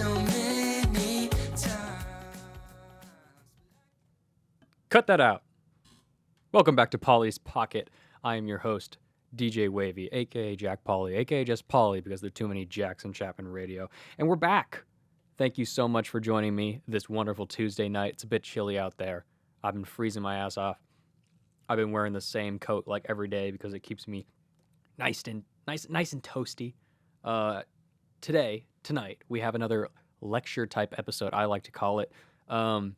so many times. Cut that out. Welcome back to Pauly's Pocket. I am your host, DJ Wavy, aka Jack Pauly, aka just Pauly because there are too many Jacks on Chapman Radio. And we're back. Thank you so much for joining me this wonderful Tuesday night. It's a bit chilly out there. I've been freezing my ass off. I've been wearing the same coat like every day because it keeps me nice and toasty. Tonight, we have another lecture type episode, I like to call it. I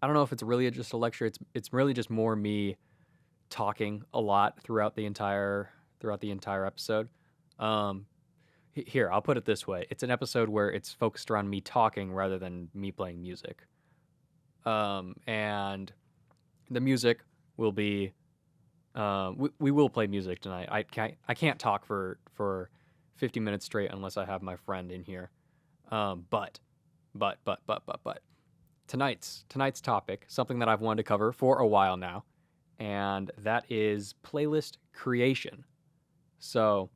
don't know if it's really just a lecture. It's really just more me talking a lot throughout the entire episode. Here, I'll put it this way. It's an episode where it's focused around me talking rather than me playing music. And the music will be we will play music tonight. I can't talk for 50 minutes straight unless I have my friend in here. But tonight's topic, something that I've wanted to cover for a while now, and that is playlist creation. So,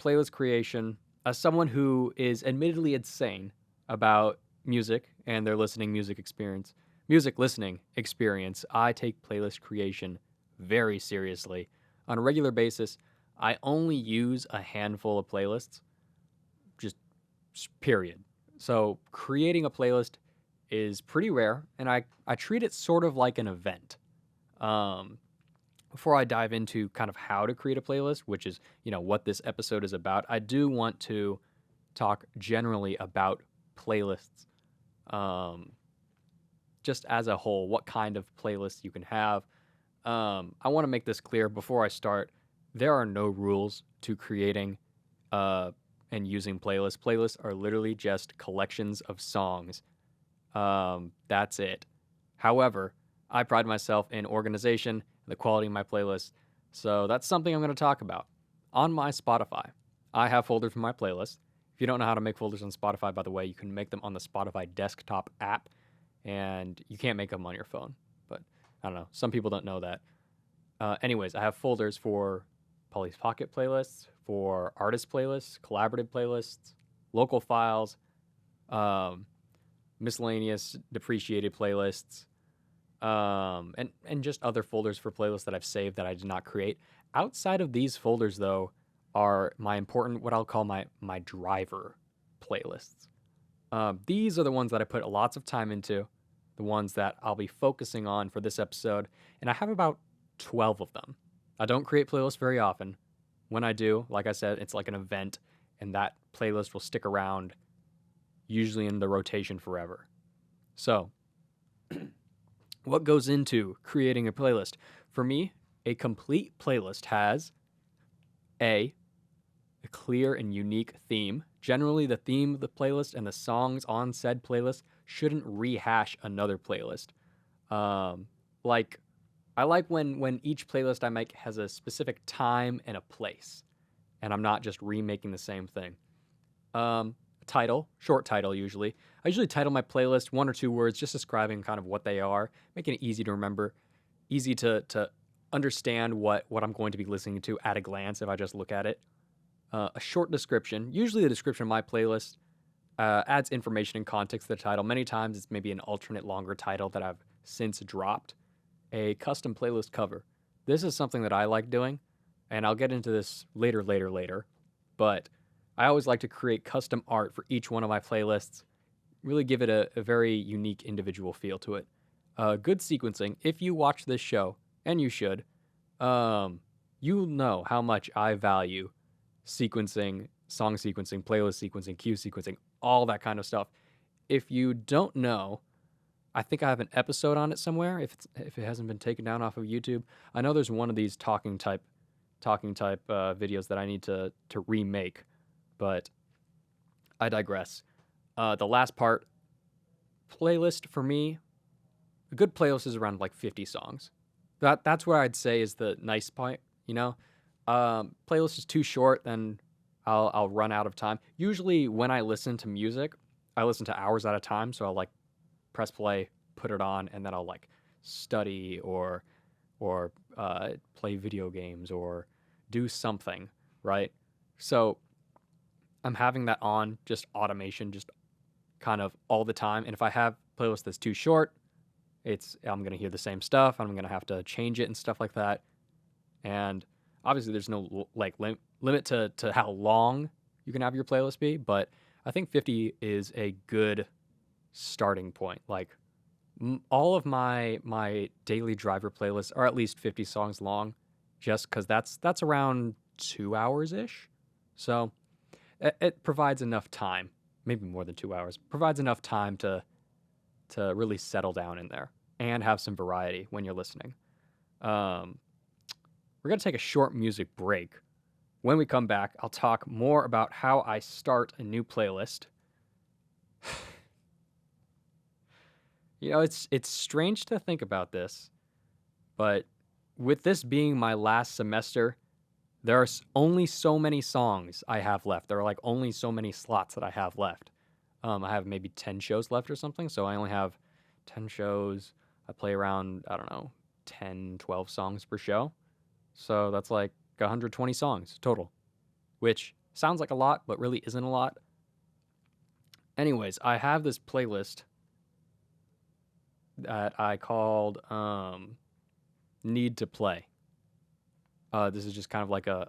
playlist creation, as someone who is admittedly insane about music and their music listening experience, I take playlist creation very seriously. On a regular basis, I only use a handful of playlists, just period. So, creating a playlist is pretty rare, and I treat it sort of like an event. Before I dive into kind of how to create a playlist, which is, what this episode is about, I do want to talk generally about playlists. Just as a whole, what kind of playlists you can have. I want to make this clear before I start. There are no rules to creating and using playlists. Playlists are literally just collections of songs. That's it. However, I pride myself in organization and the quality of my playlists, so that's something I'm going to talk about. On my Spotify, I have folders for my playlists. If you don't know how to make folders on Spotify, by the way, you can make them on the Spotify desktop app, and you can't make them on your phone, but I don't know. Some people don't know that. Anyways, I have folders for Pauly's Pocket playlists, for artist playlists, collaborative playlists, local files, miscellaneous depreciated playlists, and just other folders for playlists that I've saved that I did not create. Outside of these folders, though, are my important, what I'll call my driver playlists. These are the ones that I put lots of time into, the ones that I'll be focusing on for this episode, and I have about 12 of them. I don't create playlists very often. When I do, like I said, it's like an event, and that playlist will stick around, usually in the rotation forever. So, what goes into creating a playlist? For me, a complete playlist has a clear and unique theme. Generally, the theme of the playlist and the songs on said playlist shouldn't rehash another playlist. I like when each playlist I make has a specific time and a place, and I'm not just remaking the same thing. Title, short title usually. I usually title my playlist 1 or 2 words, just describing kind of what they are, making it easy to remember, easy to understand what I'm going to be listening to at a glance if I just look at it. A short description, usually the description of my playlist adds information and context to the title. Many times it's maybe an alternate longer title that I've since dropped. A custom playlist cover. This is something that I like doing, and I'll get into this later, but I always like to create custom art for each one of my playlists, really give it a very unique individual feel to it. Good sequencing. If you watch this show, and you should, you'll know how much I value sequencing, song sequencing, playlist sequencing, cue sequencing, all that kind of stuff. If you don't know, I think I have an episode on it somewhere, if it hasn't been taken down off of YouTube. I know there's one of these talking type videos that I need to remake, but I digress. The last part, playlist for me, a good playlist is around like 50 songs. That's where I'd say is the nice point, Playlist is too short, then I'll run out of time. Usually when I listen to music, I listen to hours at a time, so I'll like press play, put it on, and then I'll like study or play video games or do something, right? So I'm having that on, just automation, just kind of all the time. And if I have a playlist that's too short, I'm going to hear the same stuff. I'm going to have to change it and stuff like that. And obviously there's no like limit to how long you can have your playlist be, but I think 50 is a good starting point. Like all of my daily driver playlists are at least 50 songs long, just because that's around 2 hours ish. So it provides enough time, maybe more than 2 hours, provides enough time to really settle down in there and have some variety when you're listening. We're going to take a short music break. When we come back, I'll talk more about how I start a new playlist. You know, it's strange to think about this, but with this being my last semester, there are only so many songs I have left. There are like only so many slots that I have left. I have maybe 10 shows left or something, so I only have 10 shows. I play around, I don't know, 10, 12 songs per show. So that's like 120 songs total, which sounds like a lot, but really isn't a lot. Anyways, I have this playlist that I called Need to Play. This is just kind of like a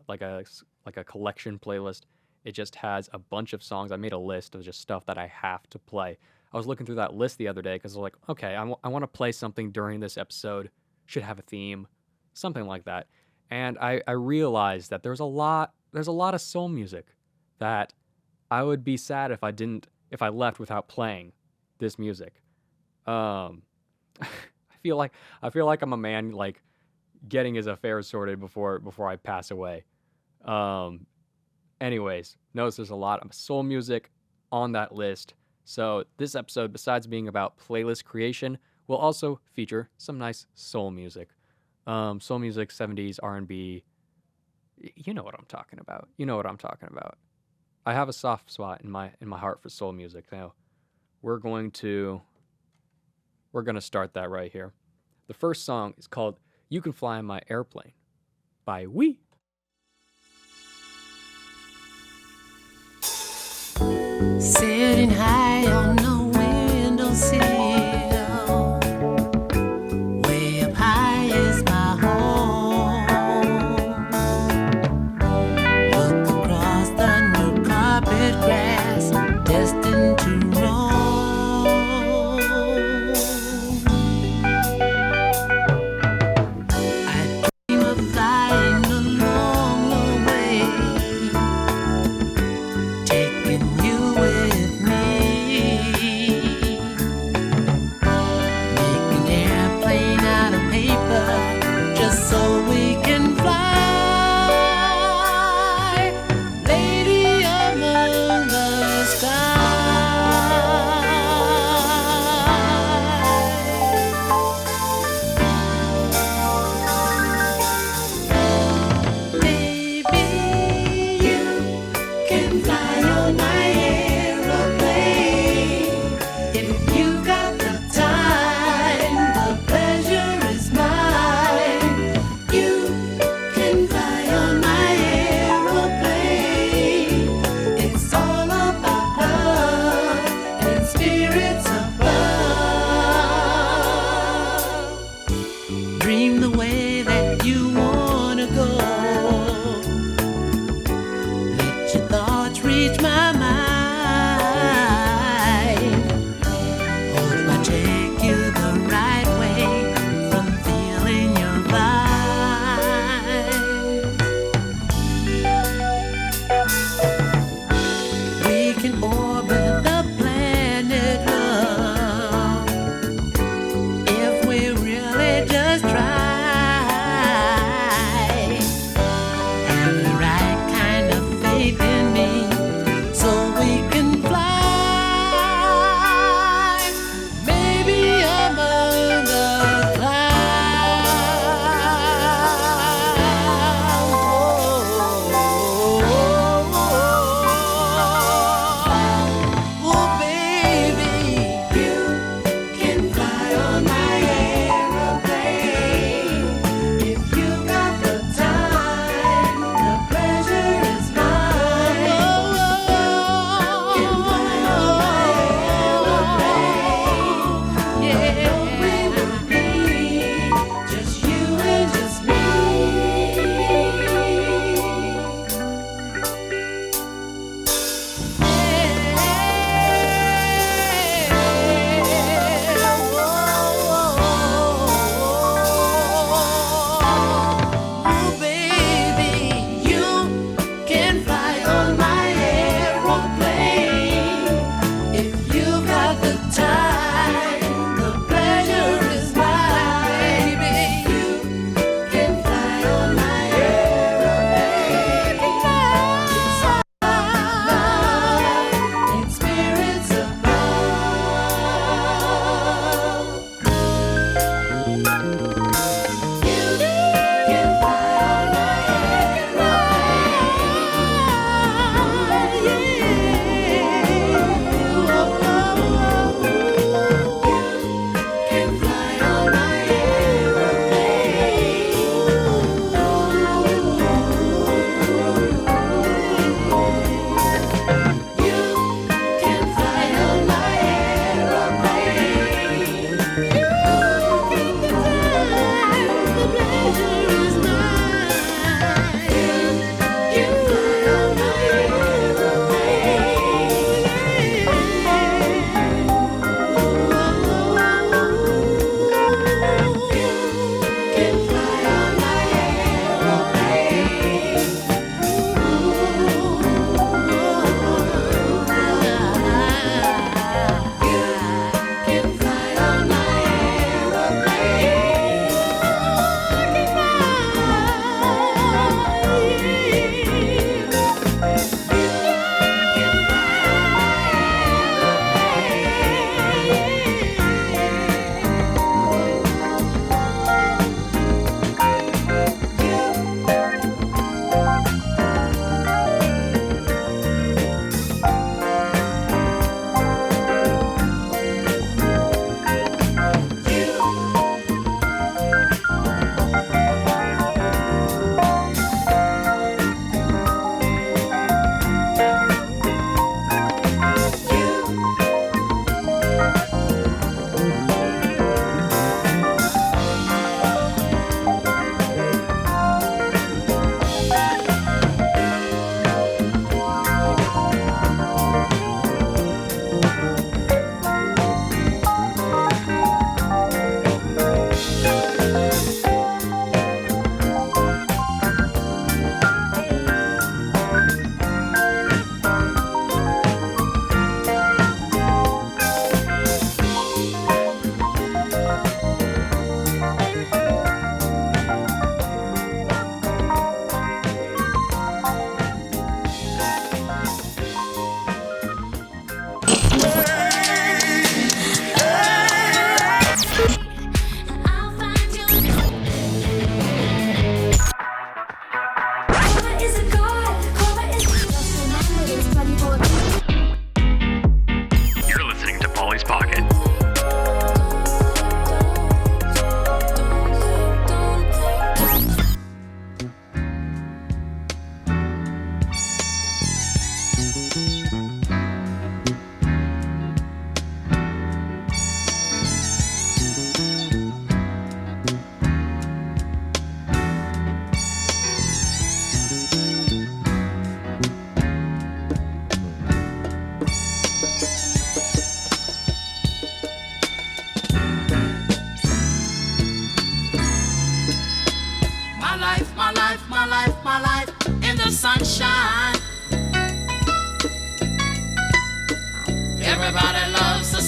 collection playlist. It just has a bunch of songs. I made a list of just stuff that I have to play. I was looking through that list the other day because I was like, okay, I want to play something during this episode. Should have a theme, something like that. And I realized that there's a lot of soul music that I would be sad if I left without playing this music. I feel like I'm a man like getting his affairs sorted before I pass away. Anyways, notice there's a lot of soul music on that list. So this episode, besides being about playlist creation, will also feature some nice soul music. Soul music, 70s, R&B. You know what I'm talking about. I have a soft spot in my heart for soul music. Now, we're going to start that right here. The first song is called You Can Fly in My Airplane by We. Sitting high on the windowsill, way up high is my home. Look across the new carpet grass, destined to roam. I dream of flying a long, long way, taking you with me.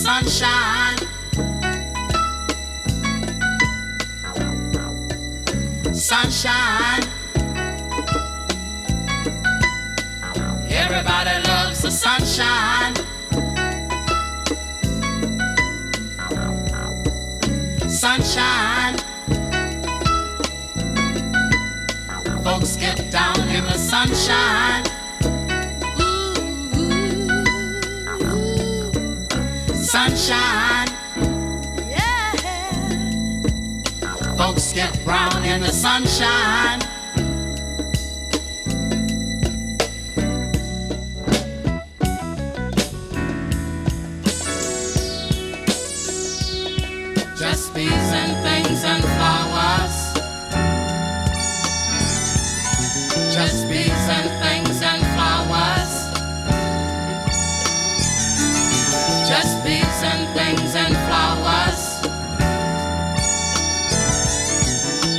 sunshine. Sunshine. Everybody loves the sunshine. Sunshine. Folks get down in the sunshine. Sunshine. Yeah. Folks get brown in the sunshine. Just bees and things and flowers. Just bees and things and flowers. Just bees and things and flowers.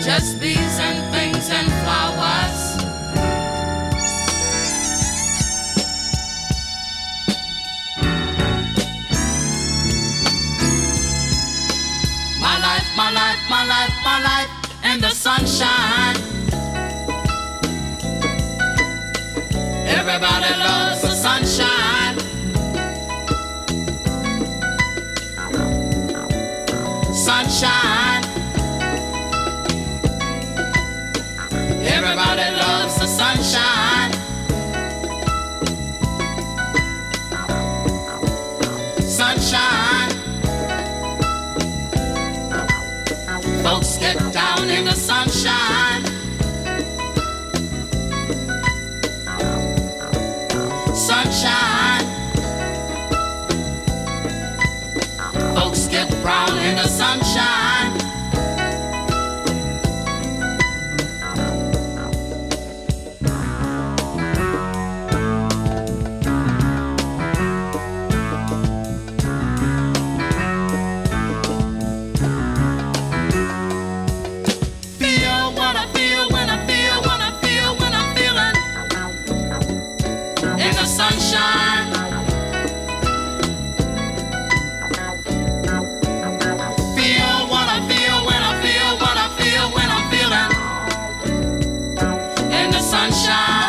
Just bees and things and flowers. My life, my life, my life, my life in the sunshine. Everybody loves the sunshine. Sunshine. Everybody loves the sunshine. Sunshine. Folks get down in the sunshine. Sunshine. Folks get brown in the sunshine. Feel what I feel when I feel what I feel when I'm feeling in the sunshine. Feel what I feel when I feel what I feel when I'm feeling in the sunshine.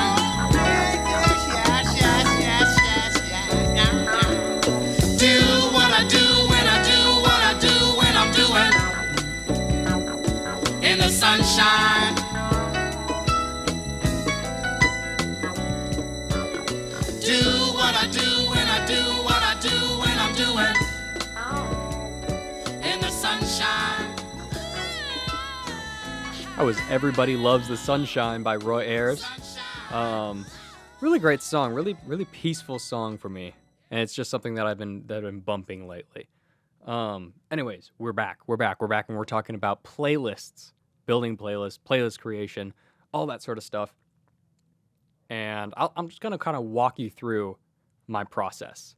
Do what I do when I do what I do when I'm doing in the sunshine. Do what I do when I do what I do when I'm doing in the sunshine. That was Everybody Loves the Sunshine by Roy Ayers. Really great song, really peaceful song for me. And it's just something that I've been bumping lately. Anyways, we're back, and we're talking about playlists, building playlists, playlist creation, all that sort of stuff. And I'm just gonna kind of walk you through my process.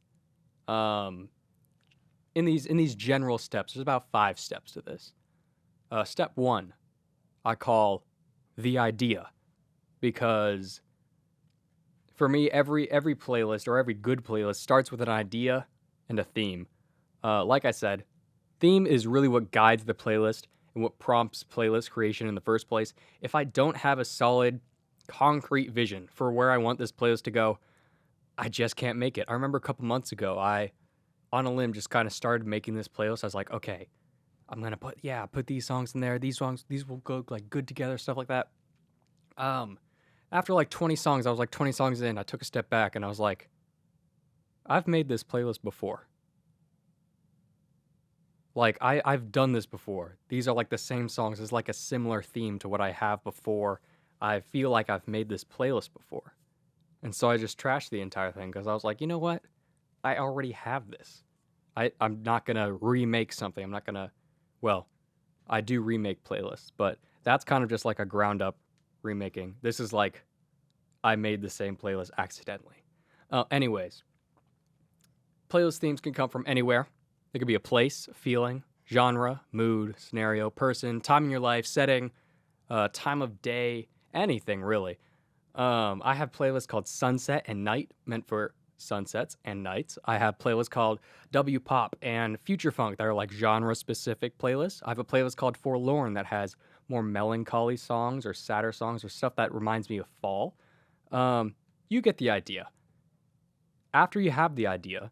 In these general steps, there's about 5 steps to this. Step 1, I call the idea, because for me, every playlist or every good playlist starts with an idea and a theme. Like I said, theme is really what guides the playlist and what prompts playlist creation in the first place. If I don't have a solid, concrete vision for where I want this playlist to go, I just can't make it. I remember a couple months ago, I, on a limb, just kind of started making this playlist. I was like, okay, I'm gonna put these songs in there. These will go like good together, stuff like that. After like 20 songs, I was like 20 songs in, I took a step back and I was like, I've made this playlist before. Like, I've done this before. These are like the same songs. It's like a similar theme to what I have before. I feel like I've made this playlist before. And so I just trashed the entire thing because I was like, you know what? I already have this. I'm not going to remake something. I'm not going to, well, I do remake playlists, but that's kind of just like a ground up remaking. This is like I made the same playlist accidentally. Anyways, playlist themes can come from anywhere. It could be a place, a feeling, genre, mood, scenario, person, time in your life, setting, time of day, anything really. I have playlists called Sunset and Night, meant for sunsets and nights. I have playlists called W-pop and future funk that are like genre-specific playlists. I have a playlist called Forlorn that has more melancholy songs or sadder songs or stuff that reminds me of fall. You get the idea. After you have the idea,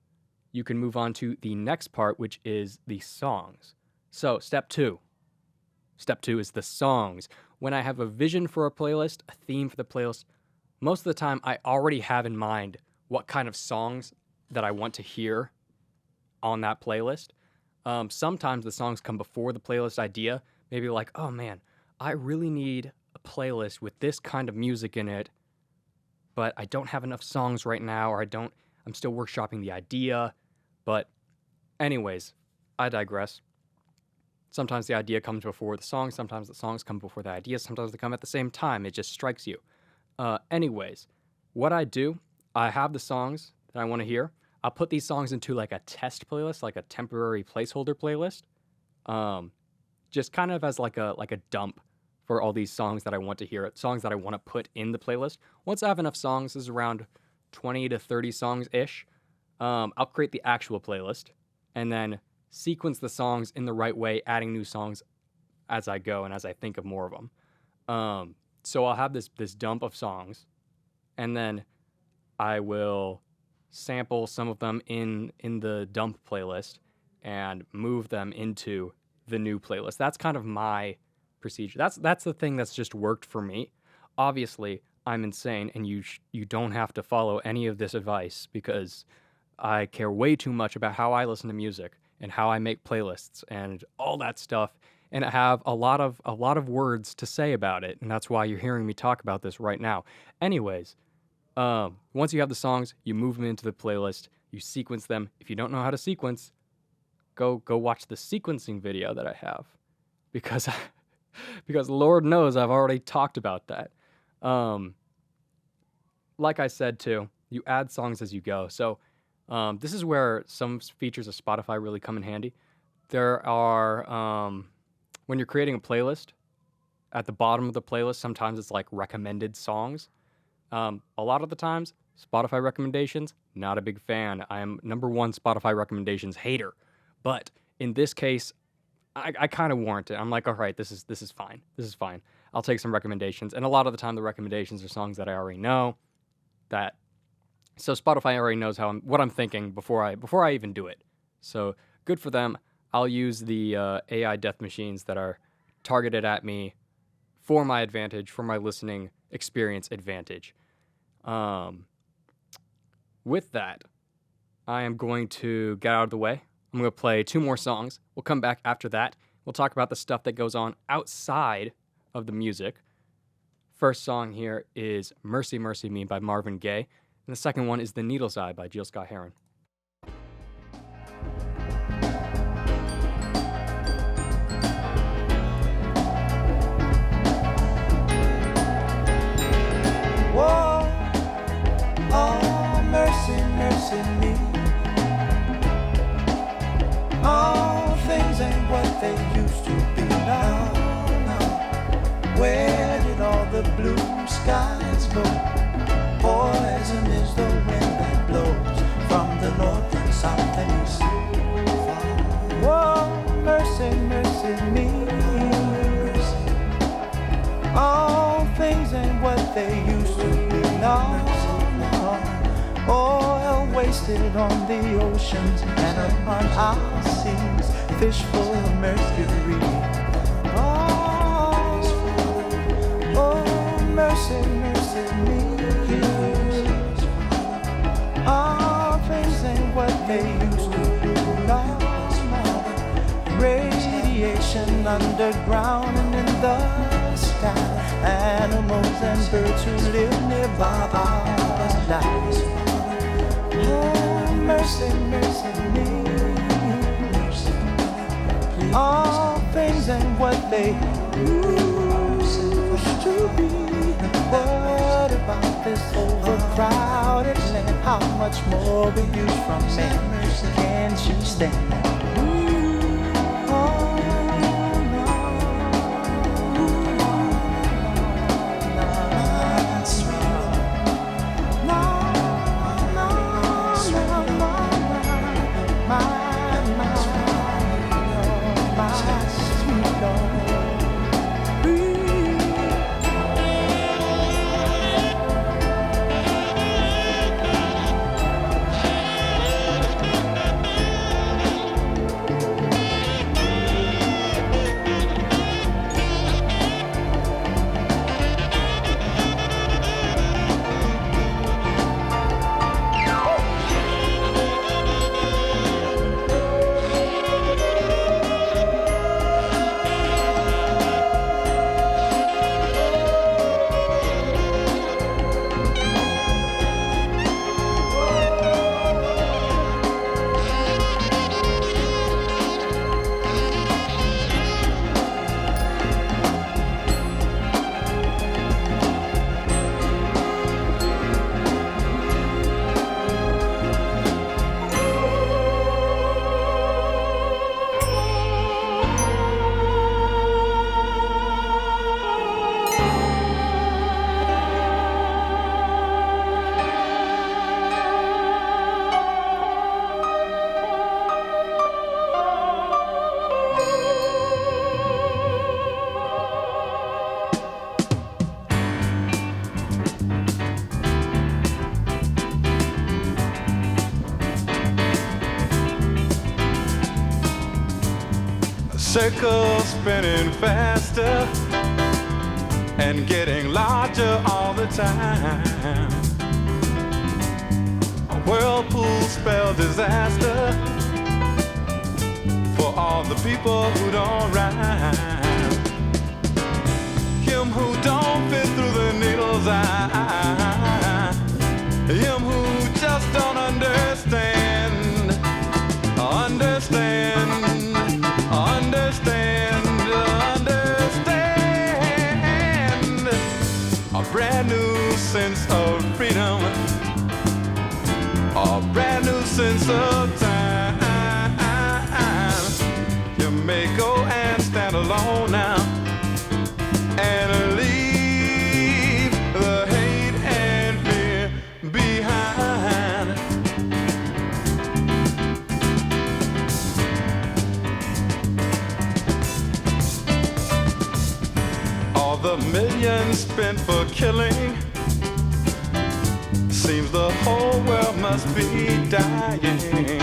you can move on to the next part, which is the songs. So, step two. Step two is the songs. When I have a vision for a playlist, a theme for the playlist, most of the time I already have in mind what kind of songs that I want to hear on that playlist. Sometimes the songs come before the playlist idea. Maybe like, oh man, I really need a playlist with this kind of music in it, but I don't have enough songs right now, or I'm still workshopping the idea. But anyways, I digress. Sometimes the idea comes before the song, sometimes the songs come before the idea, sometimes they come at the same time. It just strikes you. Anyways, what I do, I have the songs that I want to hear. I'll put these songs into like a test playlist, like a temporary placeholder playlist. Just kind of as like a dump for all these songs that I want to hear, songs that I want to put in the playlist. Once I have enough songs, this is around 20 to 30 songs-ish, I'll create the actual playlist and then sequence the songs in the right way, adding new songs as I go and as I think of more of them. So I'll have this dump of songs, and then I will sample some of them in the dump playlist and move them into the new playlist. That's kind of my procedure. That's the thing that's just worked for me. Obviously, I'm insane, and you don't have to follow any of this advice because I care way too much about how I listen to music and how I make playlists and all that stuff. And I have a lot of words to say about it, and that's why you're hearing me talk about this right now. Anyways, once you have the songs, you move them into the playlist, you sequence them. If you don't know how to sequence, go watch the sequencing video that I have, because Lord knows I've already talked about that. Like I said too, you add songs as you go. So this is where some features of Spotify really come in handy. There are, when you're creating a playlist, at the bottom of the playlist, sometimes it's like recommended songs. A lot of the times, Spotify recommendations, not a big fan. I am #1 Spotify recommendations hater. But in this case, I kind of warrant it. I'm like, all right, this is fine. This is fine. I'll take some recommendations. And a lot of the time, the recommendations are songs that I already know. So Spotify already knows what I'm thinking before I even do it. So good for them. I'll use the AI death machines that are targeted at me for my advantage, for my listening experience advantage. With that, I am going to get out of the way. I'm going to play 2 more songs. We'll come back after that. We'll talk about the stuff that goes on outside of the music. First song here is Mercy, Mercy Me by Marvin Gaye. And the second one is The Needle's Eye by Jill Scott Heron. Whoa, oh, mercy, mercy me. All things ain't what they used to be now. Where did all the blue skies go? Poison is the wind that blows from the north and south and east. Whoa, mercy, mercy me. All things ain't what they used to be now. Oil wasted on the oceans and upon our seas, fish full of mercury. Oh, mercy, mercy me. All things ain't what they used to be now. Radiation underground and in the sky, animals and birds who live nearby our lives. Oh, mercy, mercy me. All things ain't what they used to be. What about this overcrowded land? How much more we use from men? Can't you stand that? Circles spinning faster and getting larger all the time. A whirlpool spell disaster for all the people who don't rhyme. Him who don't fit through the needle's eye. Him who just don't understand. Understand. A brand new sense of freedom. A brand new sense of time. You may go and stand alone now and leave the hate and fear behind. All the millions spent for killing, seems the whole world must be dying.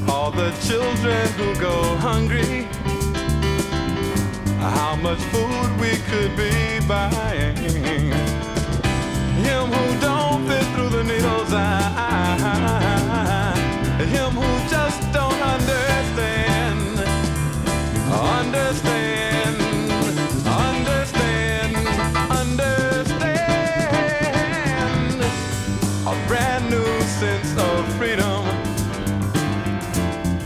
All the children who go hungry, how much food we could be buying. Him who don't fit through the needle's eye. Him who just don't understand. Understand. A brand new sense of freedom.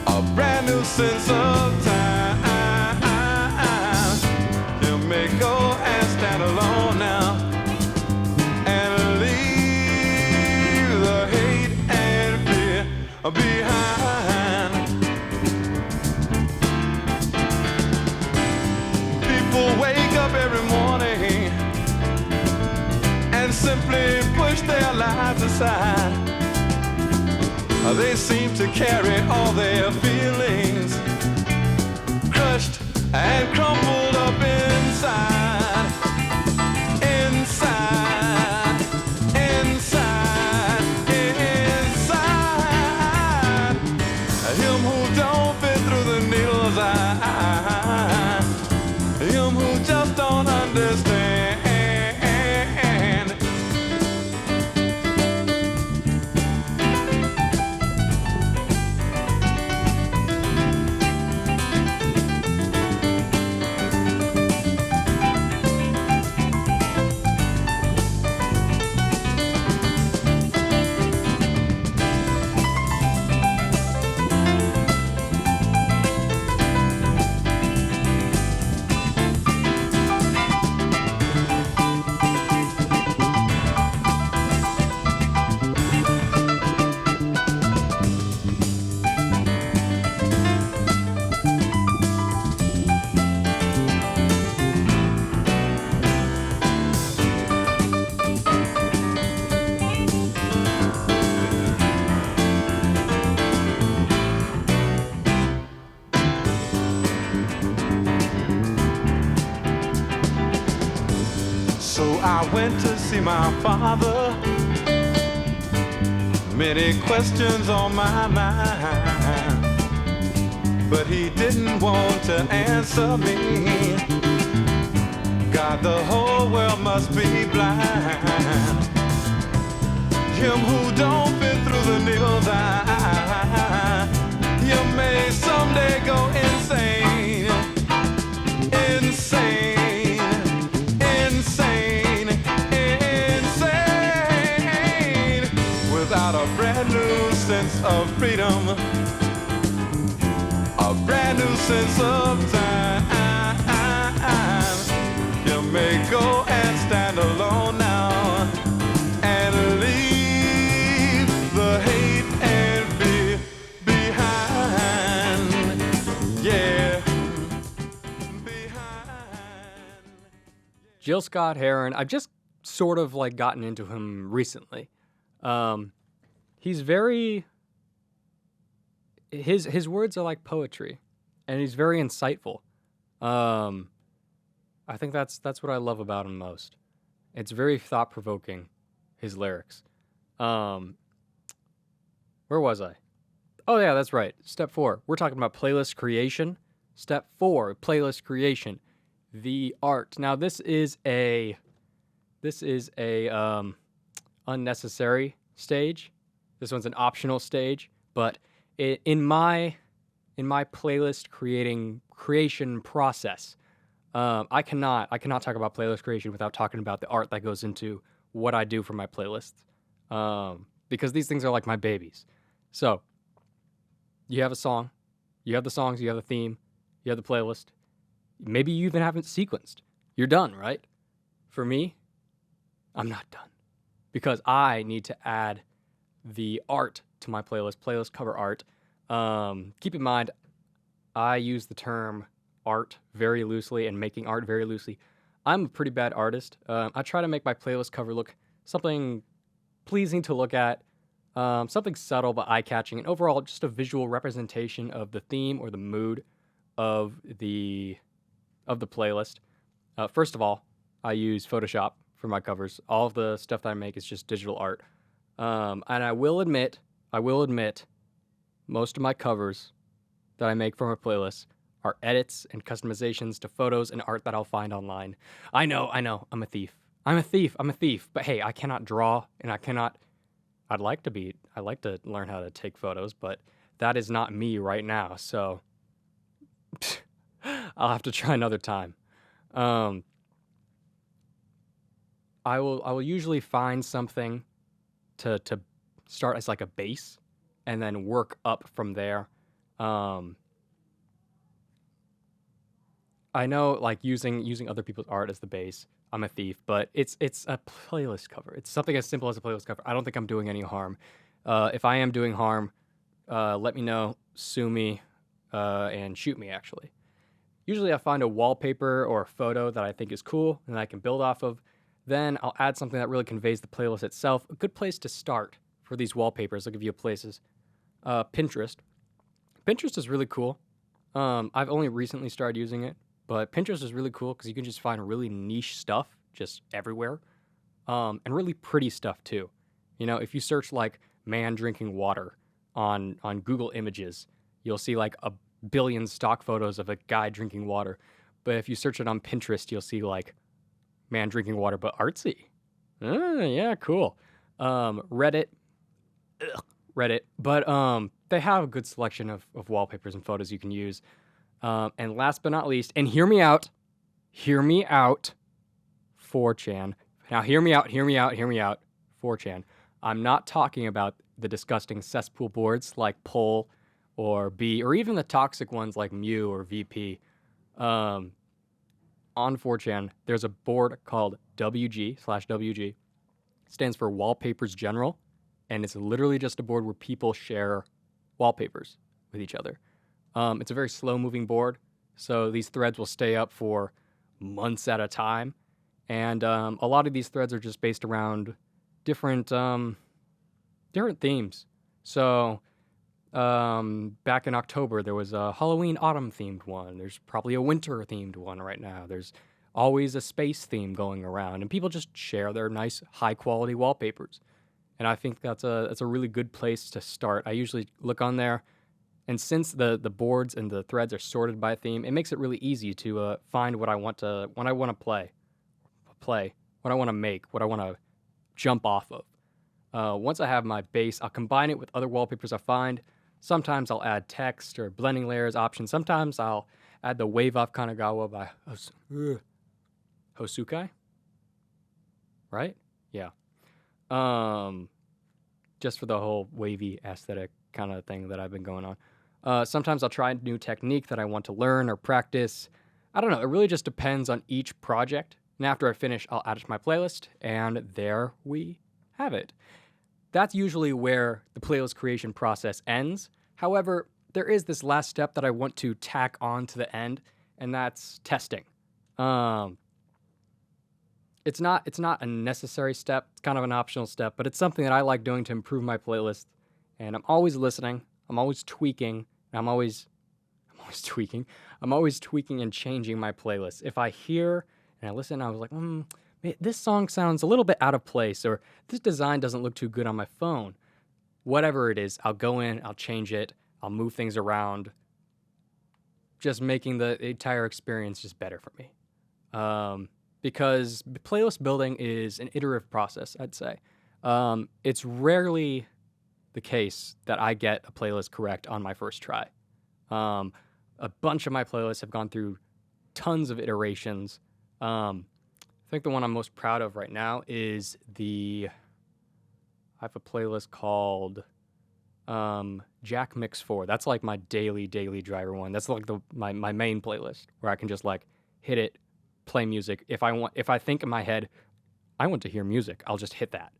A brand new sense of time. You may go and stand alone now and leave the hate and fear behind. People wake up every morning and simply push their lives aside. They seem to carry all their feelings crushed and crumpled up inside. Inside, inside, inside. Him who don't fit through the needle's eye. Him who just don't understand. I went to see my father. Many questions on my mind, but he didn't want to answer me. God, the whole world must be blind. Him who don't fit through the needle's eye. You may someday go insane. Insane. Without a brand new sense of freedom, a brand new sense of time. You may go and stand alone now and leave the hate and fear behind. Yeah, behind. Jill Scott Heron, I've just sort of like gotten into him recently. He's very, his words are like poetry, and he's very insightful. I think that's what I love about him most. It's very thought-provoking, his lyrics. Where was I? Oh yeah, that's right. Step 4. We're talking about playlist creation. Step 4, playlist creation. The art. Now this is a unnecessary stage. This one's an optional stage, but in my playlist creation process, I cannot talk about playlist creation without talking about the art that goes into what I do for my playlists, because these things are like my babies. So you have a song, you have the songs, you have the theme, you have the playlist. Maybe you even haven't sequenced. You're done, right? For me, I'm not done, because I need to add the art to my playlist cover art. Keep in mind, I use the term art very loosely and making art very loosely. I'm a pretty bad artist. I try to make my playlist cover look something pleasing to look at, something subtle but eye-catching, and overall just a visual representation of the theme or the mood of the playlist. First of all, I use Photoshop for my covers. All of the stuff that I make is just digital art. And I will admit, most of my covers that I make for my playlists are edits and customizations to photos and art that I'll find online. I know, I'm a thief. But hey, I cannot draw, and I'd like to learn how to take photos, but that is not me right now, so I'll have to try another time. I will usually find something to start as like a base and then work up from there. I know, like, using other people's art as the base, I'm a thief, but it's a playlist cover. It's something as simple as a playlist cover. I don't think I'm doing any harm. If I am doing harm, let me know, sue me, and shoot me, actually. Usually I find a wallpaper or a photo that I think is cool and I can build off of. Then I'll add something that really conveys the playlist itself. A good place to start for these wallpapers, I'll give you places. Pinterest. Pinterest is really cool. I've only recently started using it, but Pinterest is really cool because you can just find really niche stuff just everywhere, and really pretty stuff too. You know, if you search like man drinking water on Google Images, you'll see like a billion stock photos of a guy drinking water. But if you search it on Pinterest, you'll see like man drinking water, but artsy. Yeah, cool. Reddit. But they have a good selection of wallpapers and photos you can use. And last but not least, and hear me out, 4chan. Now hear me out, 4chan. I'm not talking about the disgusting cesspool boards like Pol or B, or even the toxic ones like Mew or VP. On 4chan, there's a board called WG/WG. It stands for Wallpapers General, and it's literally just a board where people share wallpapers with each other. It's a very slow-moving board, so these threads will stay up for months at a time, and a lot of these threads are just based around different themes. So back in October, there was a Halloween autumn-themed one. There's probably a winter-themed one right now. There's always a space theme going around, and people just share their nice, high-quality wallpapers. And I think that's a really good place to start. I usually look on there, and since the boards and the threads are sorted by theme, it makes it really easy to find what I want to play, what I want to make, what I want to jump off of. Once I have my base, I'll combine it with other wallpapers I find. Sometimes I'll add text or blending layers options. Sometimes I'll add the Wave Off Kanagawa by Hosukai. Right? Yeah. Just for the whole wavy aesthetic kind of thing that I've been going on. Sometimes I'll try a new technique that I want to learn or practice. I don't know. It really just depends on each project. And after I finish, I'll add it to my playlist, and there we have it. That's usually where the playlist creation process ends. However, there is this last step that I want to tack on to the end, and that's testing. It's not a necessary step. It's kind of an optional step, but it's something that I like doing to improve my playlist. And I'm always listening. I'm always tweaking. And I'm always tweaking and changing my playlist. If I hear and I listen, I was like, this song sounds a little bit out of place, or this design doesn't look too good on my phone. Whatever it is, I'll go in, I'll change it, I'll move things around. just making the entire experience just better for me. Because playlist building is an iterative process, I'd say. It's rarely the case that I get a playlist correct on my first try. A bunch of my playlists have gone through tons of iterations. I think the one I'm most proud of right now is I have a playlist called Jack Mix 4. That's like my daily driver one. That's like my main playlist where I can just like hit it, play music. If I think in my head, I want to hear music, I'll just hit that.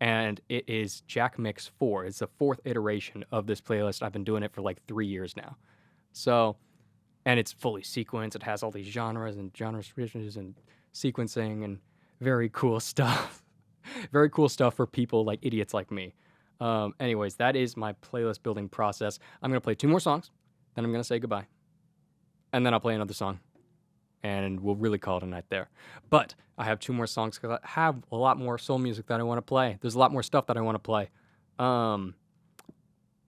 And it is Jack Mix 4. It's the fourth iteration of this playlist. I've been doing it for like 3 years now. So, and it's fully sequenced. It has all these genres and genre switches and sequencing and very cool stuff. Very cool stuff for people like idiots like me. Anyways, that is my playlist building process. I'm going to play 2 more songs, then I'm going to say goodbye. And then I'll play another song. And we'll really call it a night there. But I have 2 more songs because I have a lot more soul music that I want to play. There's a lot more stuff that I want to play.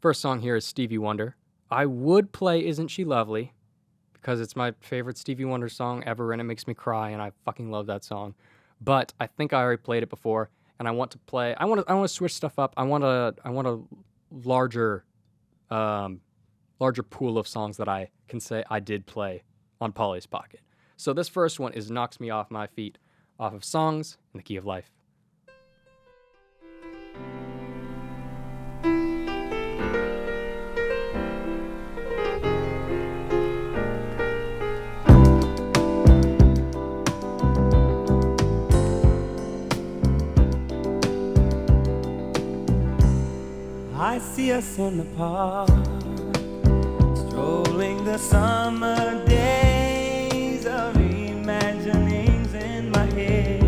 First song here is Stevie Wonder. I would play Isn't She Lovely because it's my favorite Stevie Wonder song ever and it makes me cry and I fucking love that song. But I think I already played it before and I want to play. I want to switch stuff up. I want a larger pool of songs that I can say I did play on Pauly's Pocket. So this first one is Knocks Me Off My Feet off of Songs in the Key of Life. I see us in the park, strolling the summer days of imaginings in my head,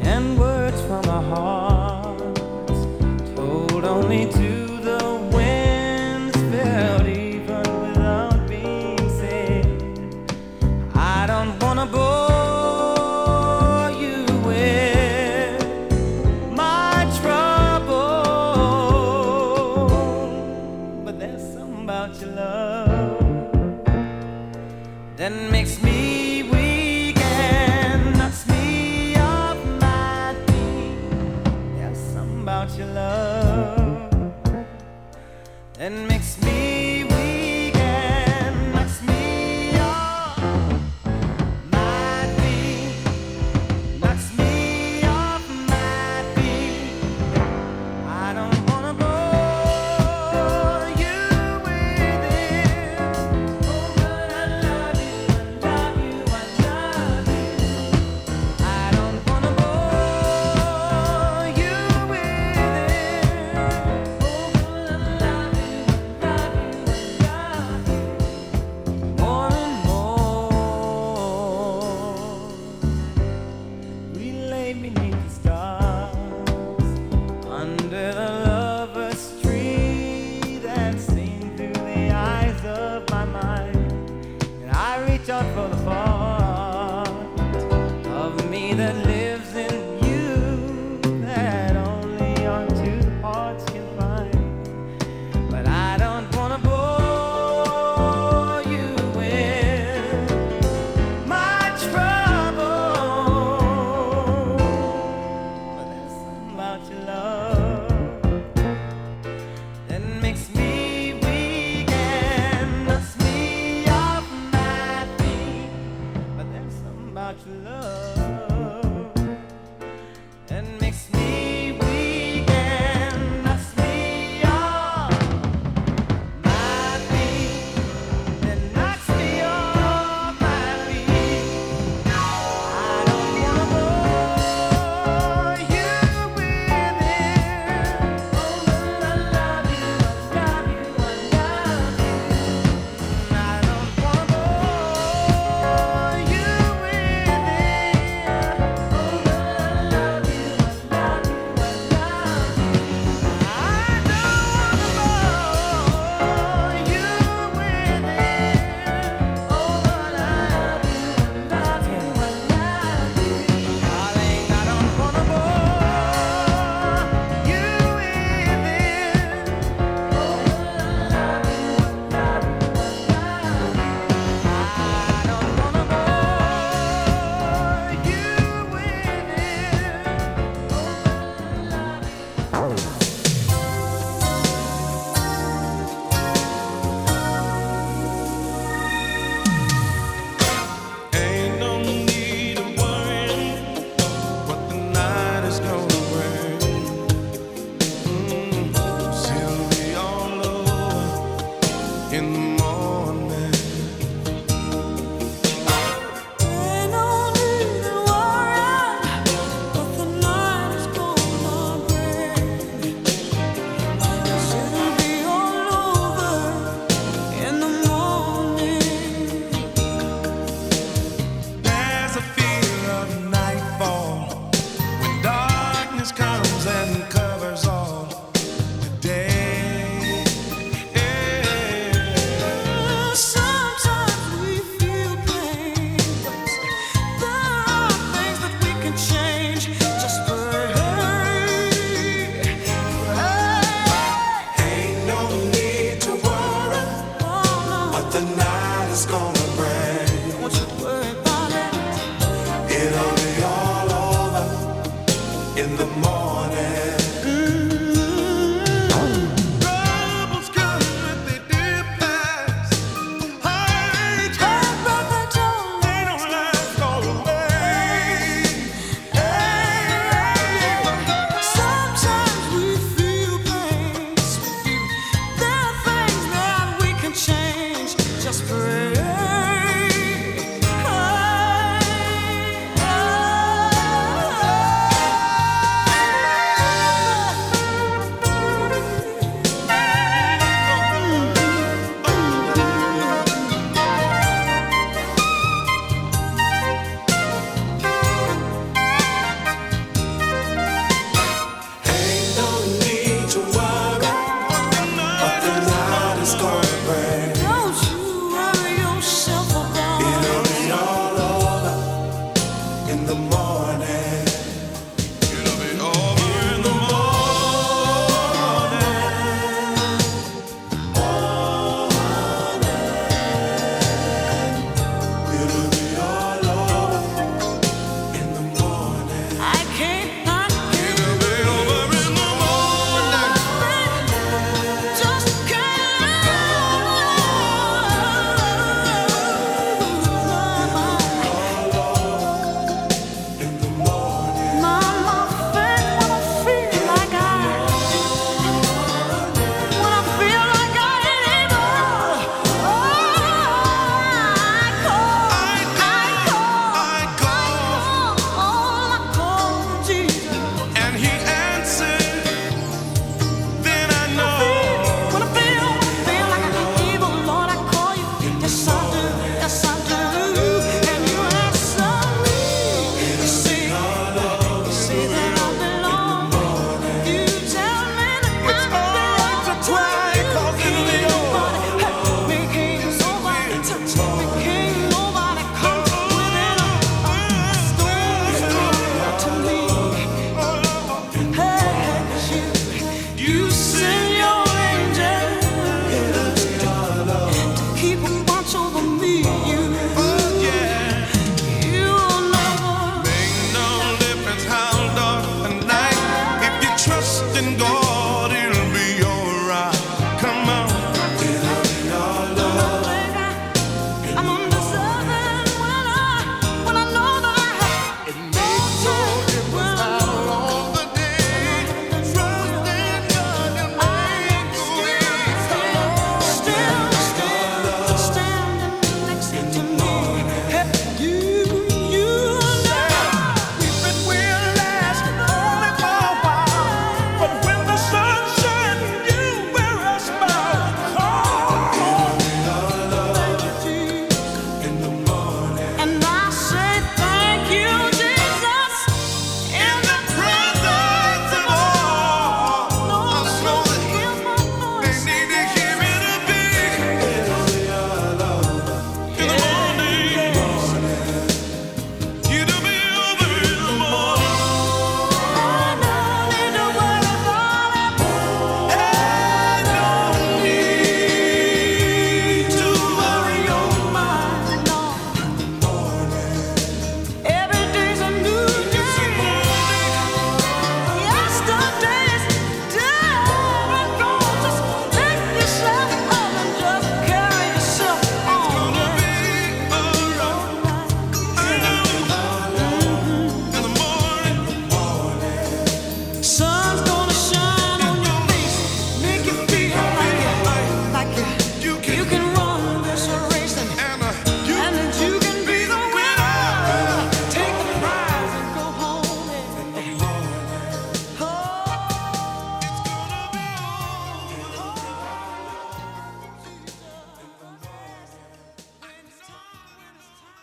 and words from our hearts, told only to the winds, felt even without being said. I don't wanna bore you with my trouble, but there's something about your love that makes me weak and knocks me off my feet. There's something about your love that makes me weak and knocks me off my feet. Knocks me off my feet. I don't wanna bore you with it. Oh, but I love you, I love you, I love you. I don't wanna bore you with it. Oh, but I love you, I love you, I love you.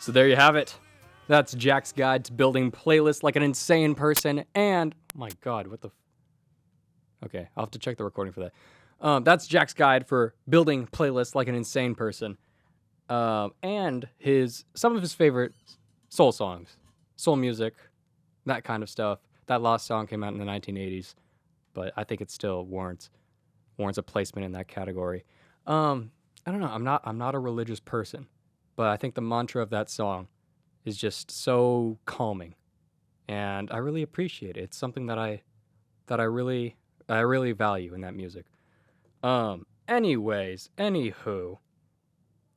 So there you have it. That's Jack's guide to building playlists like an insane person. And, my God, what the... Okay, I'll have to check the recording for that. That's Jack's guide for building playlists like an insane person. And some of his favorite soul songs. Soul music, that kind of stuff. That Lost song came out in the 1980s, but I think it still warrants a placement in that category. I don't know. I'm not a religious person, but I think the mantra of that song is just so calming, and I really appreciate it. It's something that I really value in that music. Anyways, anywho,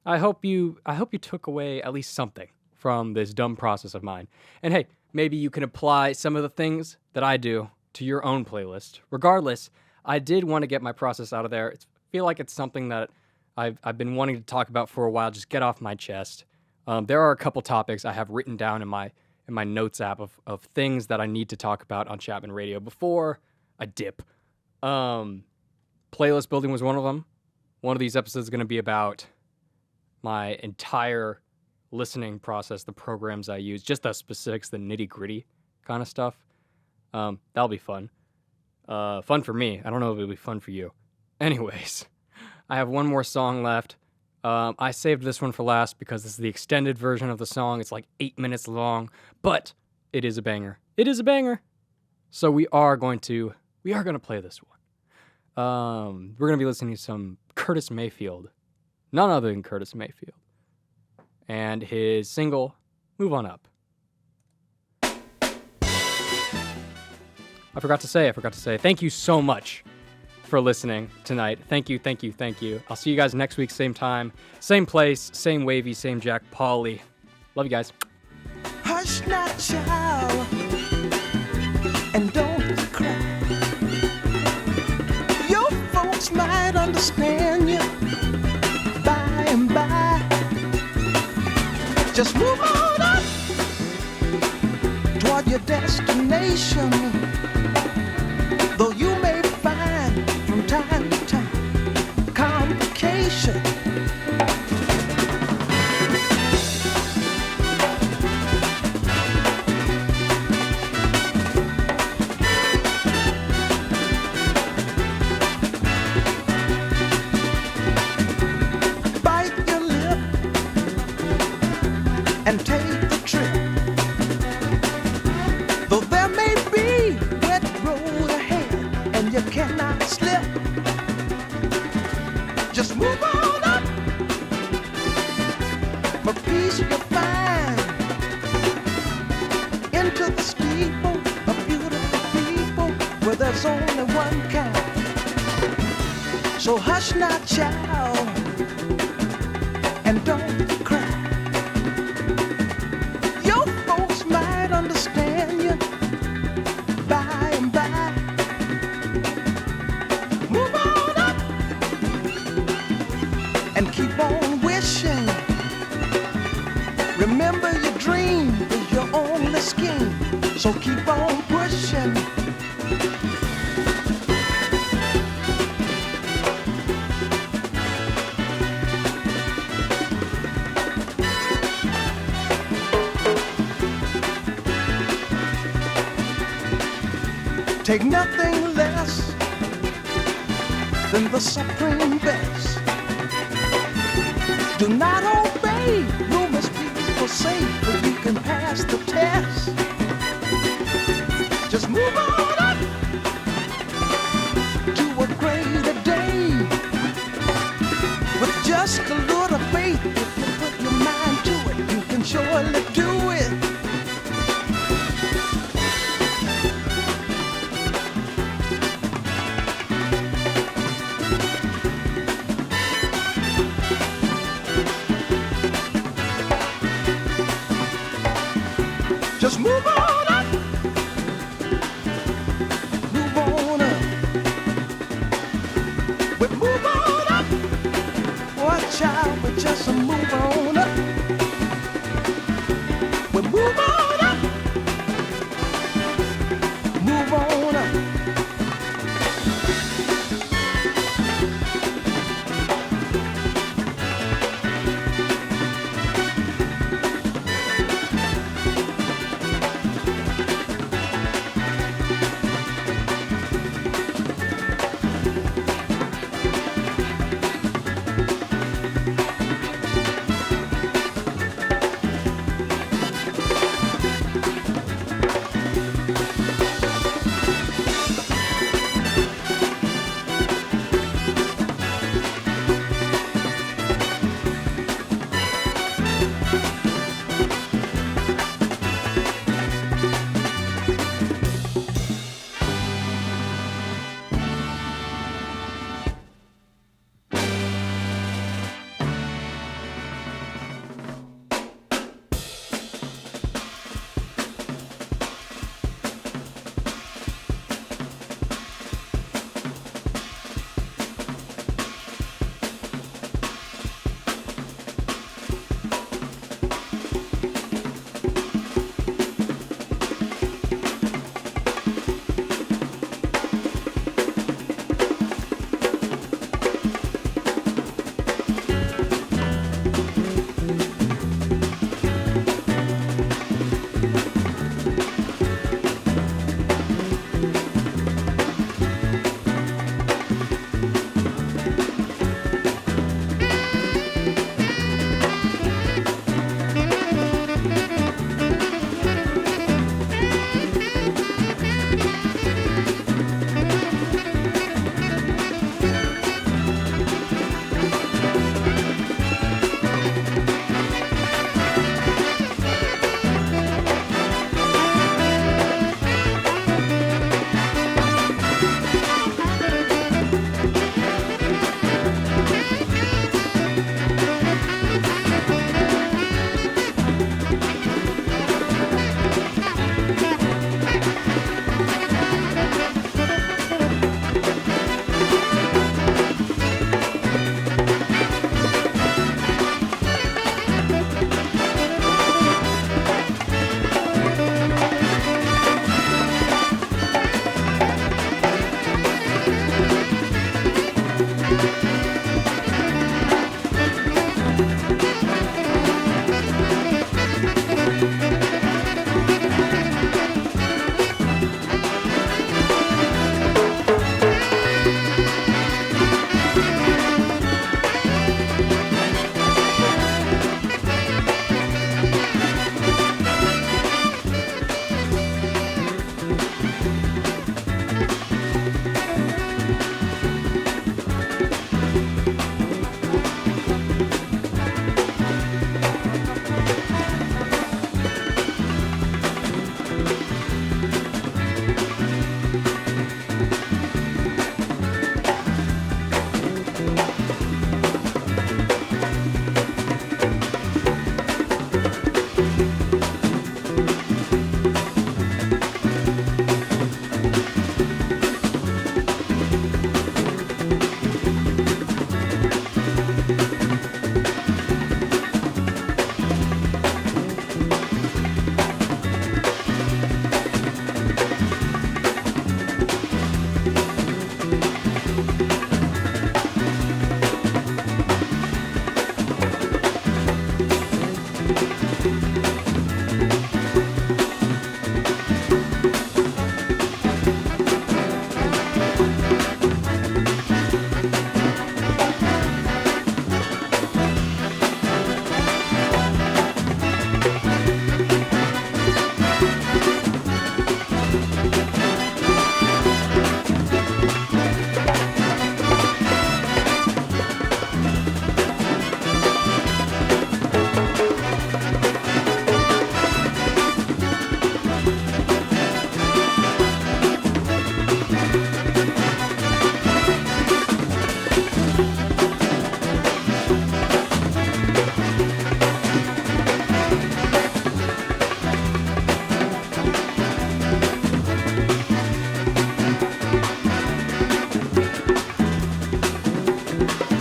I hope you took away at least something from this dumb process of mine. And hey, maybe you can apply some of the things that I do to your own playlist. Regardless, I did want to get my process out of there. I feel like it's something that I've been wanting to talk about for a while, just get off my chest. There are a couple topics I have written down in my notes app of things that I need to talk about on Chapman Radio before I dip. Playlist building was one of them. One of these episodes is going to be about my entire listening process, the programs I use, just the specifics, the nitty-gritty kind of stuff. That'll be fun. Fun for me. I don't know if it'll be fun for you. Anyways, I have one more song left. I saved this one for last because this is the extended version of the song. It's like 8 minutes long, but it is a banger. It is a banger. So we are going to play this one. We're going to be listening to some Curtis Mayfield. None other than Curtis Mayfield. And his single, Move On Up. I forgot to say, thank you so much for listening tonight. Thank you. I'll see you guys next week, same time, same place, same wavy, same Jack, Pauly. Love you guys. Hush not, child, and don't cry. Your folks might understand you by and by. Just move on up toward your destination. Though you may find from time to time complication. Bite your lip and take the trip. Though there may be wet road ahead and you cannot slip, just move on up for peace you'll find. Into the steeple of beautiful people where there's only one kind. So hush not, child, and don't cry. Your folks might understand you by and by. Move on up and keep on wishing. Remember your dream is your only scheme, so keep on pushing. Take nothing less than the supreme best. Do not obey rumors people say, but you can pass the test. Just move on up to a greater day. With just a little faith, if you put your mind to it, you can surely do it. Just move on up. Move on up. We move on up. Watch out, we just move on up. We move on up. Move on up. you.